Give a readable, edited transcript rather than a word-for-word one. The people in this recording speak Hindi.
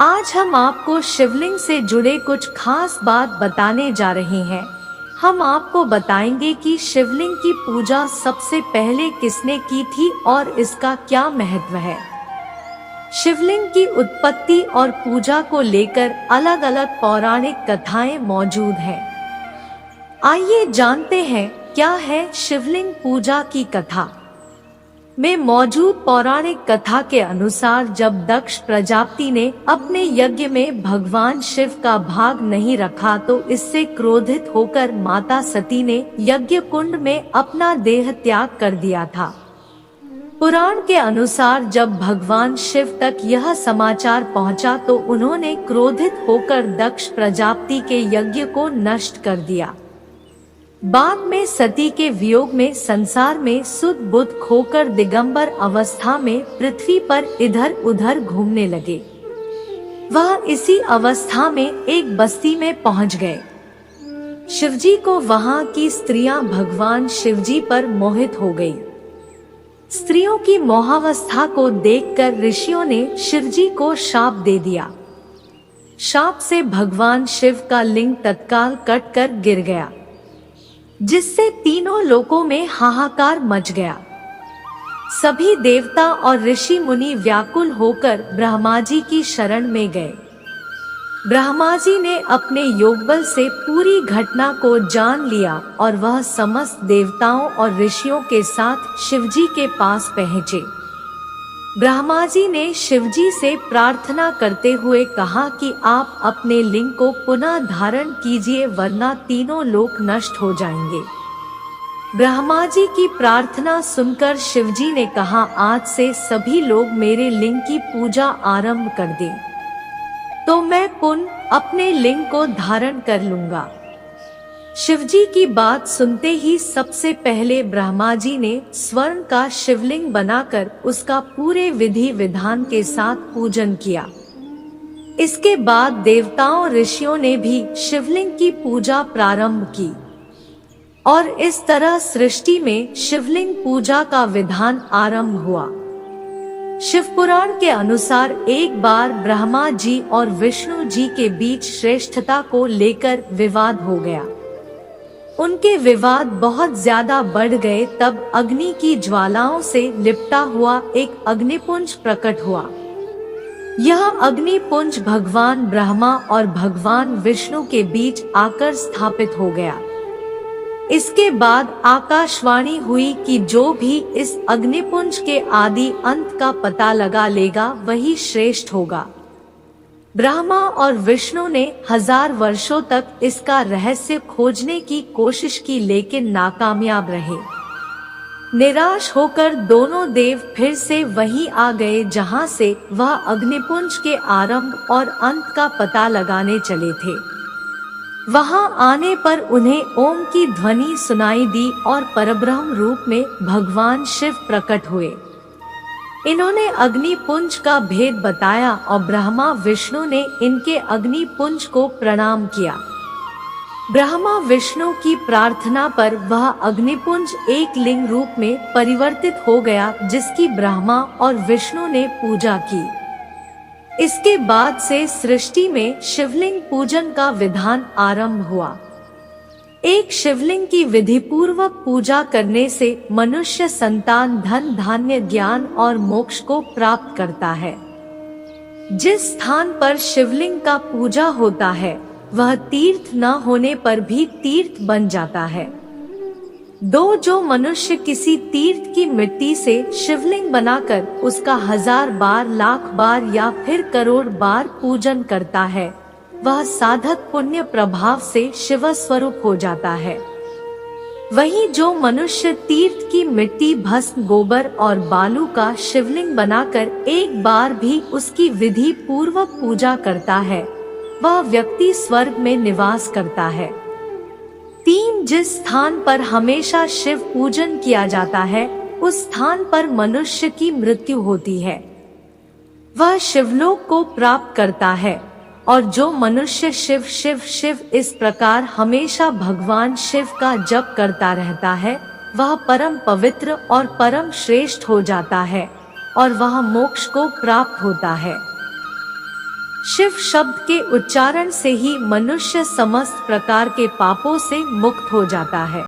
आज हम आपको शिवलिंग से जुड़े कुछ खास बात बताने जा रहे हैं। हम आपको बताएंगे कि शिवलिंग की पूजा सबसे पहले किसने की थी और इसका क्या महत्व है। शिवलिंग की उत्पत्ति और पूजा को लेकर अलग अलग पौराणिक कथाएं मौजूद हैं। आइए जानते हैं क्या है शिवलिंग पूजा की कथा। में मौजूद पौराणिक कथा के अनुसार जब दक्ष प्रजापति ने अपने यज्ञ में भगवान शिव का भाग नहीं रखा तो इससे क्रोधित होकर माता सती ने यज्ञ कुंड में अपना देह त्याग कर दिया था। पुराण के अनुसार जब भगवान शिव तक यह समाचार पहुंचा तो उन्होंने क्रोधित होकर दक्ष प्रजापति के यज्ञ को नष्ट कर दिया। बाद में सती के वियोग में संसार में सुध बुध खोकर दिगंबर अवस्था में पृथ्वी पर इधर उधर घूमने लगे। वह इसी अवस्था में एक बस्ती में पहुंच गए। शिवजी को वहां की स्त्रियां भगवान शिवजी पर मोहित हो गई। स्त्रियों की मोहावस्था को देखकर ऋषियों ने शिवजी को शाप दे दिया। शाप से भगवान शिव का लिंग तत्काल कटकर गिर गया, जिससे तीनों लोकों में हाहाकार मच गया। सभी देवता और ऋषि मुनि व्याकुल होकर ब्रह्मा जी की शरण में गए। ब्रह्मा जी ने अपने योगबल से पूरी घटना को जान लिया और वह समस्त देवताओं और ऋषियों के साथ शिवजी के पास पहुँचे। ब्रह्मा जी ने शिवजी से प्रार्थना करते हुए कहा कि आप अपने लिंग को पुनः धारण कीजिए वरना तीनों लोक नष्ट हो जाएंगे। ब्रह्मा जी की प्रार्थना सुनकर शिवजी ने कहा, आज से सभी लोग मेरे लिंग की पूजा आरंभ कर दें, तो मैं पुनः अपने लिंग को धारण कर लूंगा। शिवजी की बात सुनते ही सबसे पहले ब्रह्मा जी ने स्वर्ण का शिवलिंग बनाकर उसका पूरे विधि विधान के साथ पूजन किया। इसके बाद देवताओं ऋषियों ने भी शिवलिंग की पूजा प्रारंभ की और इस तरह सृष्टि में शिवलिंग पूजा का विधान आरंभ हुआ। शिव पुराण के अनुसार एक बार ब्रह्मा जी और विष्णु जी के बीच श्रेष्ठता को लेकर विवाद हो गया। उनके विवाद बहुत ज्यादा बढ़ गए। तब अग्नि की ज्वालाओं से लिपटा हुआ एक अग्निपुंज प्रकट हुआ। यह अग्निपुंज भगवान ब्रह्मा और भगवान विष्णु के बीच आकर स्थापित हो गया। इसके बाद आकाशवाणी हुई कि जो भी इस अग्निपुंज के आदि अंत का पता लगा लेगा वही श्रेष्ठ होगा। ब्रह्मा और विष्णु ने 1000 वर्षों तक इसका रहस्य खोजने की कोशिश की लेकिन नाकामयाब रहे। निराश होकर दोनों देव फिर से वहीं आ गए जहां से वह अग्निपुंज के आरंभ और अंत का पता लगाने चले थे। वहां आने पर उन्हें ओम की ध्वनि सुनाई दी और परब्रह्म रूप में भगवान शिव प्रकट हुए। इन्होंने अग्निपुंज का भेद बताया और ब्रह्मा विष्णु ने इनके अग्निपुंज को प्रणाम किया। ब्रह्मा विष्णु की प्रार्थना पर वह अग्निपुंज एक लिंग रूप में परिवर्तित हो गया जिसकी ब्रह्मा और विष्णु ने पूजा की। इसके बाद से सृष्टि में शिवलिंग पूजन का विधान आरंभ हुआ। एक शिवलिंग की विधि पूर्वक पूजा करने से मनुष्य संतान धन धान्य ज्ञान और मोक्ष को प्राप्त करता है। जिस स्थान पर शिवलिंग का पूजा होता है वह तीर्थ न होने पर भी तीर्थ बन जाता है। जो मनुष्य किसी तीर्थ की मिट्टी से शिवलिंग बनाकर उसका 1000 बार लाख बार या फिर करोड़ बार पूजन करता है वह साधक पुण्य प्रभाव से शिव स्वरूप हो जाता है। वहीं जो मनुष्य तीर्थ की मिट्टी भस्म गोबर और बालू का शिवलिंग बनाकर एक बार भी उसकी विधि पूर्वक पूजा करता है वह व्यक्ति स्वर्ग में निवास करता है। 3 जिस स्थान पर हमेशा शिव पूजन किया जाता है उस स्थान पर मनुष्य की मृत्यु होती है, वह शिवलोक को प्राप्त करता है। और जो मनुष्य शिव शिव शिव इस प्रकार हमेशा भगवान शिव का जप करता रहता है वह परम पवित्र और परम श्रेष्ठ हो जाता है और वह मोक्ष को प्राप्त होता है। शिव शब्द के उच्चारण से ही मनुष्य समस्त प्रकार के पापों से मुक्त हो जाता है।